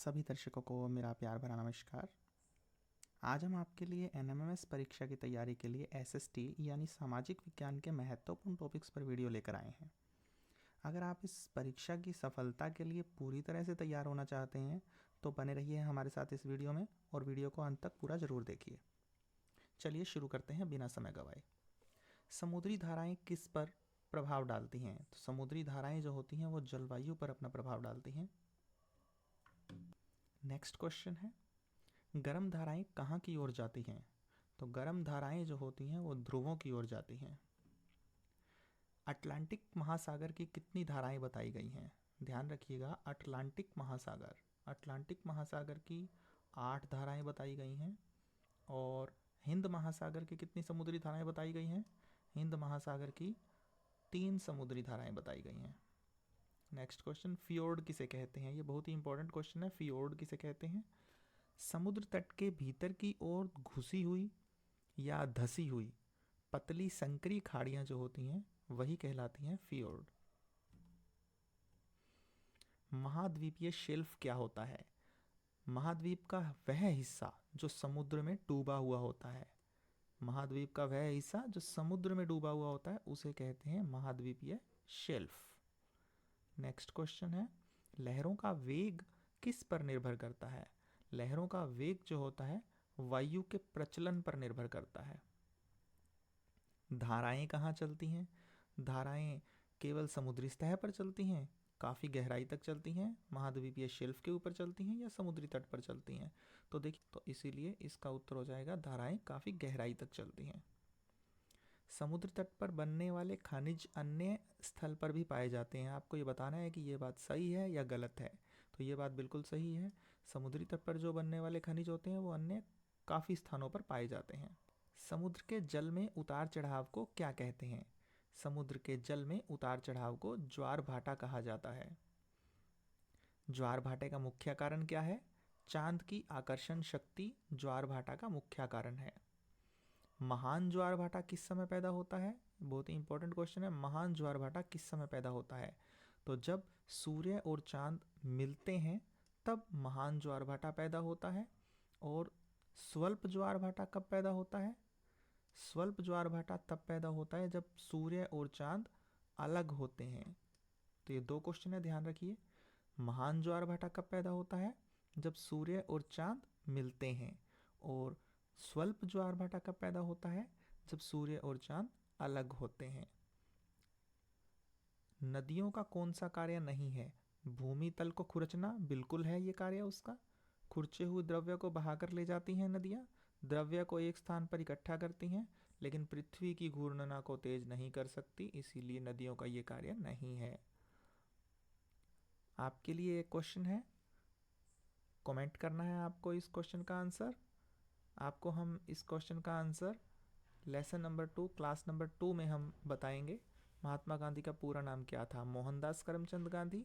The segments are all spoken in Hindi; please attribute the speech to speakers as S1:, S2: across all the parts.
S1: सभी दर्शकों को मेरा प्यार भरा नमस्कार। आज हम आपके लिए एनएमएमएस परीक्षा की तैयारी के लिए एसएसटी यानी सामाजिक विज्ञान के महत्वपूर्ण टॉपिक्स पर वीडियो लेकर आए हैं। अगर आप इस परीक्षा की सफलता के लिए पूरी तरह से तैयार होना चाहते हैं तो बने रहिए हमारे साथ इस वीडियो में और वीडियो को अंत तक पूरा ज़रूर देखिए। चलिए शुरू करते हैं बिना समय गवाए। समुद्री धाराएं किस पर प्रभाव डालती हैं? तो समुद्री धाराएं जो होती हैं वो जलवायु पर अपना प्रभाव डालती हैं। नेक्स्ट क्वेश्चन है, गर्म धाराएं कहाँ की ओर जाती हैं? तो गर्म धाराएं जो होती हैं वो ध्रुवों की ओर जाती हैं। अटलांटिक महासागर की कितनी धाराएं बताई गई हैं? ध्यान रखिएगा, अटलांटिक महासागर की 8 धाराएं बताई गई हैं। और हिंद महासागर की कितनी समुद्री धाराएं बताई गई हैं? हिंद महासागर की 3 समुद्री धाराएं बताई गई हैं। नेक्स्ट क्वेश्चन, फियोर्ड किसे कहते हैं? ये बहुत ही इंपॉर्टेंट क्वेश्चन है। फियोर्ड किसे कहते हैं? समुद्र तट के भीतर की ओर घुसी हुई या धसी हुई पतली संकरी खाड़ियां जो होती हैं वही कहलाती हैं फियोर्ड। महाद्वीपीय शेल्फ क्या होता है? महाद्वीप का वह हिस्सा जो समुद्र में डूबा हुआ होता है। महाद्वीप का वह हिस्सा जो समुद्र में डूबा हुआ होता है उसे कहते हैं महाद्वीपीय शेल्फ। नेक्स्ट क्वेश्चन है, लहरों का वेग किस पर निर्भर करता है? लहरों का वेग जो होता है वायु के प्रचलन पर निर्भर करता है। धाराएं कहाँ चलती हैं? धाराएं केवल समुद्री सतह पर चलती हैं, काफ़ी गहराई तक चलती हैं, महाद्वीपीय शेल्फ के ऊपर चलती हैं या समुद्री तट पर चलती हैं? तो देखिए, तो इसीलिए इसका उत्तर हो जाएगा धाराएं काफ़ी गहराई तक चलती हैं। समुद्र तट पर बनने वाले खनिज अन्य स्थल पर भी पाए जाते हैं। आपको ये बताना है कि ये बात सही है या गलत है। तो ये बात बिल्कुल सही है। समुद्री तट पर जो बनने वाले खनिज होते हैं वो अन्य काफ़ी स्थानों पर पाए जाते हैं। समुद्र के जल में उतार चढ़ाव को क्या कहते हैं? समुद्र के जल में उतार चढ़ाव को ज्वार भाटा कहा जाता है। ज्वार भाटे का मुख्य कारण क्या है? चांद की आकर्षण शक्ति ज्वार भाटा का मुख्य कारण है। महान ज्वार भाटा किस समय पैदा होता है? बहुत ही इंपॉर्टेंट क्वेश्चन है। महान ज्वार भाटा किस समय पैदा होता है? तो जब सूर्य और चांद मिलते हैं तब महान ज्वार भाटा पैदा होता है। और स्वल्प ज्वार भाटा कब पैदा होता है? स्वल्प ज्वार भाटा तब पैदा होता है जब सूर्य और चांद अलग होते हैं। तो ये 2 क्वेश्चन है, ध्यान रखिए। महान ज्वार भाटा कब पैदा होता है? जब सूर्य और चांद मिलते हैं। और स्वल्प ज्वार भाटा कब पैदा होता है? जब सूर्य और चांद अलग होते हैं। नदियों का कौन सा कार्य नहीं है? भूमि तल को खुरचना बिल्कुल है ये कार्य उसका। खुरचे हुए द्रव्य को बहाकर ले जाती हैं नदियाँ, द्रव्य को एक स्थान पर इकट्ठा करती हैं, लेकिन पृथ्वी की घूर्णना को तेज नहीं कर सकती, इसीलिए नदियों का ये कार्य नहीं है। आपके लिए एक क्वेश्चन है, कमेंट करना है आपको इस क्वेश्चन का आंसर। आपको हम इस क्वेश्चन का answer lesson number 2 class number 2 में हम बताएंगे। महात्मा गांधी का पूरा नाम क्या था? मोहनदास करमचंद गांधी,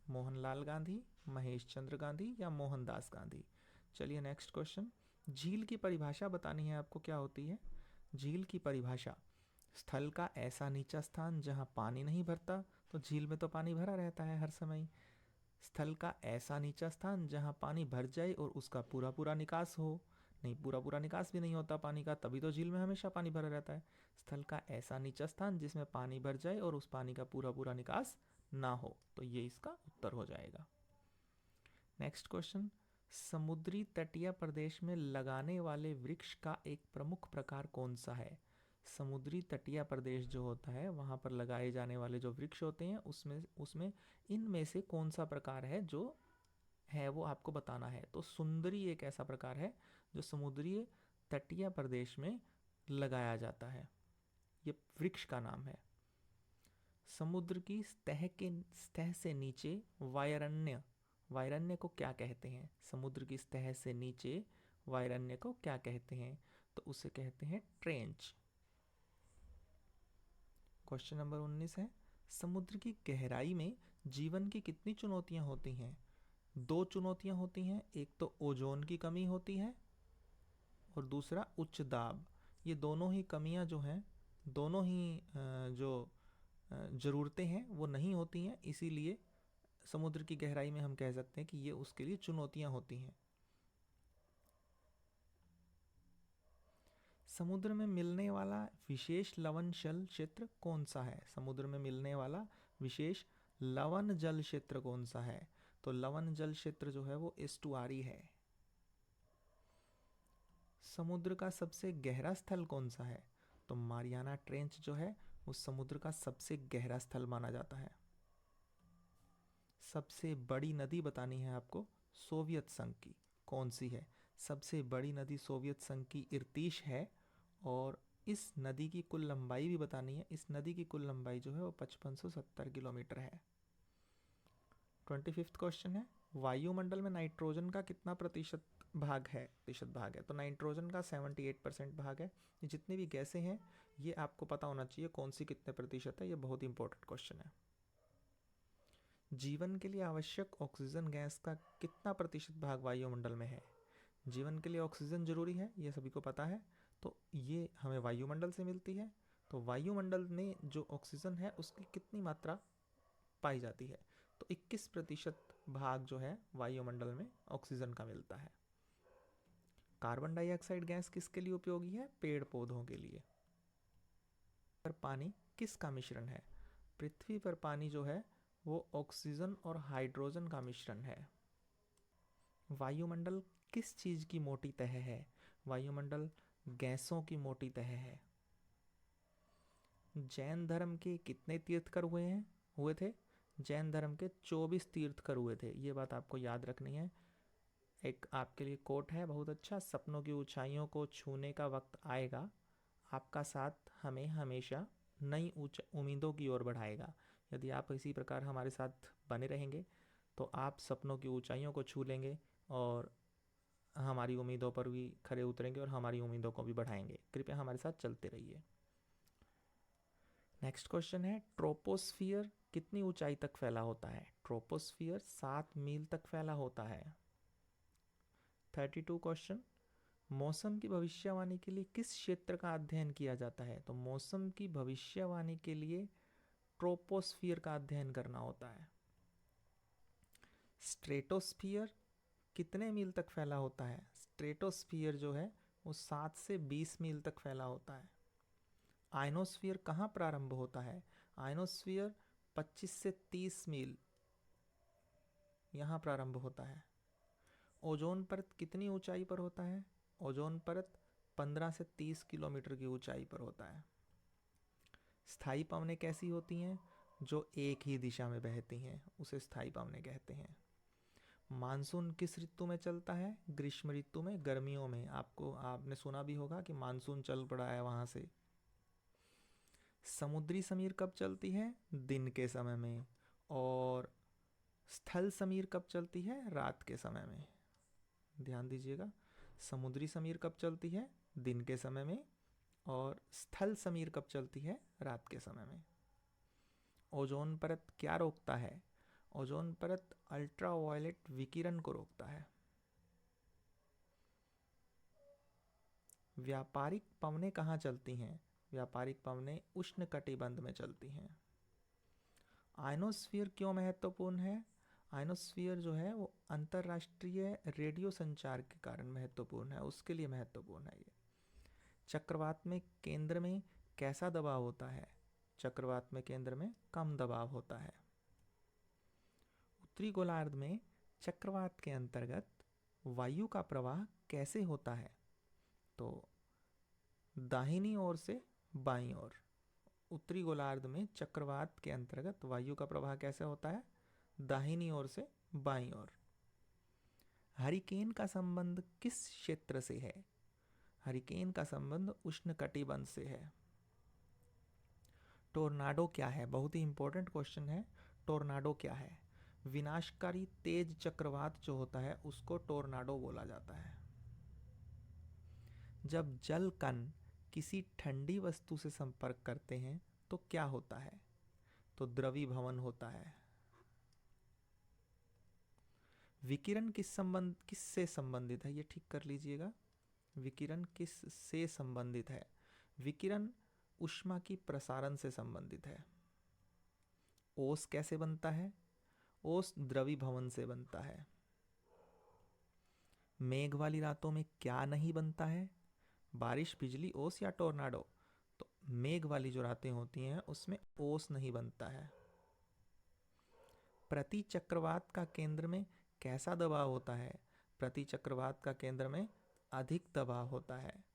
S1: मोहनलाल गांधी, महेश चंद्र गांधी या मोहनदास गांधी? चलिए नेक्स्ट क्वेश्चन, झील की परिभाषा बतानी है आपको, क्या होती है झील की परिभाषा? स्थल का ऐसा नीचा स्थान जहां पानी नहीं भरता, तो झील में तो पानी भरा रहता है हर समय। स्थल का ऐसा नीचा स्थान जहां पानी भर जाए और उसका पूरा पूरा निकास हो, नहीं पूरा पूरा निकास भी नहीं होता पानी का, तभी तो झील में हमेशा पानी भरा रहता है। स्थल का ऐसा नीचा स्थान जिसमें पानी भर जाए और उस पानी का पूरा पूरा निकास ना हो, तो ये इसका उत्तर हो जाएगा। नेक्स्ट क्वेश्चन, समुद्री तटीय प्रदेश में लगाने वाले वृक्ष का एक प्रमुख प्रकार कौन सा है? समुद्री तटीय प्रदेश जो होता है वहाँ पर लगाए जाने वाले जो वृक्ष होते हैं उसमें उसमें इनमें से कौन सा प्रकार है जो है वो आपको बताना है। तो सुंदरी एक ऐसा प्रकार है जो समुद्री तटीय प्रदेश में लगाया जाता है, ये वृक्ष का नाम है। समुद्र की सतह से नीचे वायरण्य, वायरण्य को क्या कहते हैं? समुद्र की सतह से नीचे वायरण्य को क्या कहते हैं? तो उसे कहते हैं ट्रेंच। क्वेश्चन नंबर 19 है, समुद्र की गहराई में जीवन की कितनी चुनौतियां होती हैं? 2 चुनौतियां होती हैं, एक तो ओजोन की कमी होती है और दूसरा उच्च दाब। ये दोनों ही कमियां जो हैं, दोनों ही जो ज़रूरतें हैं वो नहीं होती हैं, इसीलिए समुद्र की गहराई में हम कह सकते हैं कि ये उसके लिए चुनौतियां होती हैं। समुद्र में मिलने वाला विशेष लवण जल क्षेत्र कौन सा है? समुद्र में मिलने वाला विशेष लवण जल क्षेत्र कौन सा है? तो लवण जल क्षेत्र जो है वो एस्टुआरी है। समुद्र का सबसे गहरा स्थल कौन सा है? तो मारियाना ट्रेंच जो है वो समुद्र का सबसे गहरा स्थल माना जाता है। सबसे बड़ी नदी बतानी है आपको सोवियत संघ की, कौन सी है? सबसे बड़ी नदी सोवियत संघ की इर्तिश है, और इस नदी की कुल लंबाई भी बतानी है। इस नदी की कुल लंबाई जो है वो 5570 किलोमीटर है। 25वां क्वेश्चन है, वायुमंडल में नाइट्रोजन का कितना प्रतिशत भाग है? तो नाइट्रोजन का 78% भाग है। ये जितनी भी गैसें हैं ये आपको पता होना चाहिए कौन सी कितने प्रतिशत है, ये बहुत इंपॉर्टेंट क्वेश्चन है। जीवन के लिए आवश्यक ऑक्सीजन गैस का कितना प्रतिशत भाग वायुमंडल में है? जीवन के लिए ऑक्सीजन जरूरी है, ये सभी को पता है, तो ये हमें वायुमंडल से मिलती है। तो वायुमंडल में जो ऑक्सीजन है उसकी कितनी मात्रा पाई जाती है? तो 21% भाग जो है वायुमंडल में ऑक्सीजन का मिलता है। कार्बन डाइऑक्साइड गैस किसके लिए उपयोगी है? पेड़ पौधों के लिए। पर पानी किसका मिश्रण है? पृथ्वी पर पानी जो है वो ऑक्सीजन और हाइड्रोजन का मिश्रण है। वायुमंडल किस चीज की मोटी तह है? वायुमंडल गैसों की मोटी तह है। जैन धर्म के कितने तीर्थकर हुए थे? जैन धर्म के 24 तीर्थकर हुए थे, ये बात आपको याद रखनी है। एक आपके लिए कोट है बहुत अच्छा, सपनों की ऊंचाइयों को छूने का वक्त आएगा, आपका साथ हमें हमेशा नई उम्मीदों की ओर बढ़ाएगा। यदि आप इसी प्रकार हमारे साथ बने रहेंगे तो आप सपनों की ऊंचाइयों को छू लेंगे और हमारी उम्मीदों पर भी खरे उतरेंगे और हमारी उम्मीदों को भी बढ़ाएंगे। कृपया हमारे साथ चलते रहिए। नेक्स्ट क्वेश्चन है, ट्रोपोस्फियर कितनी ऊंचाई तक फैला होता है? ट्रोपोस्फियर 7 मील तक फैला होता है। 32 क्वेश्चन, मौसम की भविष्यवाणी के लिए किस क्षेत्र का अध्ययन किया जाता है? तो मौसम की भविष्यवाणी के लिए ट्रोपोस्फियर का अध्ययन करना होता है। स्ट्रेटोस्फियर कितने मील तक फैला होता है? स्ट्रेटोस्फियर जो है वो 7 से 20 मील तक फैला होता है। आयनोस्फियर कहाँ प्रारंभ होता है? आयनोस्फियर 25 से 30 मील यहाँ प्रारंभ होता है। ओजोन परत कितनी ऊंचाई पर होता है? ओजोन परत 15 से 30 किलोमीटर की ऊंचाई पर होता है। स्थायी पवनें कैसी होती हैं? जो एक ही दिशा में बहती हैं उसे स्थायी पवनें कहते हैं। मानसून किस ऋतु में चलता है? ग्रीष्म ऋतु में, गर्मियों में। आपने सुना भी होगा कि मानसून चल पड़ा है वहां से। समुद्री समीर कब चलती है? दिन के समय में। और स्थल समीर कब चलती है? रात के समय में। ध्यान दीजिएगा, समुद्री समीर कब चलती है? दिन के समय में। और स्थल समीर कब चलती है? रात के समय में। ओजोन परत क्या रोकता है? ओजोन परत अल्ट्रावायलेट विकिरण को रोकता है। व्यापारिक पवनें कहाँ चलती हैं? व्यापारिक पवनें उष्ण कटिबंध में चलती हैं। आयनोस्फीयर क्यों महत्वपूर्ण है? आयनोस्फीयर जो है वो अंतरराष्ट्रीय रेडियो संचार के कारण महत्वपूर्ण है, उसके लिए महत्वपूर्ण है ये। चक्रवात में केंद्र में कैसा दबाव होता है? चक्रवात में केंद्र में कम दबाव होता है। उत्तरी गोलार्ध में चक्रवात के अंतर्गत वायु का प्रवाह कैसे होता है? तो दाहिनी ओर से बाईं ओर। उत्तरी गोलार्ध में चक्रवात के अंतर्गत वायु का प्रवाह कैसे होता है? दाहिनी ओर से बाईं ओर। हरिकेन का संबंध किस क्षेत्र से है? हरिकेन का संबंध उष्ण कटिबंध से है। टोर्नाडो क्या है? बहुत ही इंपॉर्टेंट क्वेश्चन है। टोर्नाडो क्या है? विनाशकारी तेज चक्रवात जो होता है उसको टोर्नाडो बोला जाता है। जब जल कण किसी ठंडी वस्तु से संपर्क करते हैं तो क्या होता है? तो द्रवीभवन होता है। विकिरण किससे संबंधित है? ये ठीक कर लीजिएगा, विकिरण किस से संबंधित है? विकिरण ऊष्मा की प्रसारण से संबंधित है। ओस कैसे बनता है? ओस द्रवीभवन से बनता है। मेघ वाली रातों में क्या नहीं बनता है? बारिश, बिजली, ओस या टोर्नाडो? तो मेघ वाली जो रातें होती हैं उसमें ओस नहीं बनता है। प्रति चक्रवात का केंद्र में कैसा दबाव होता है? प्रति चक्रवात का केंद्र में अधिक दबाव होता है।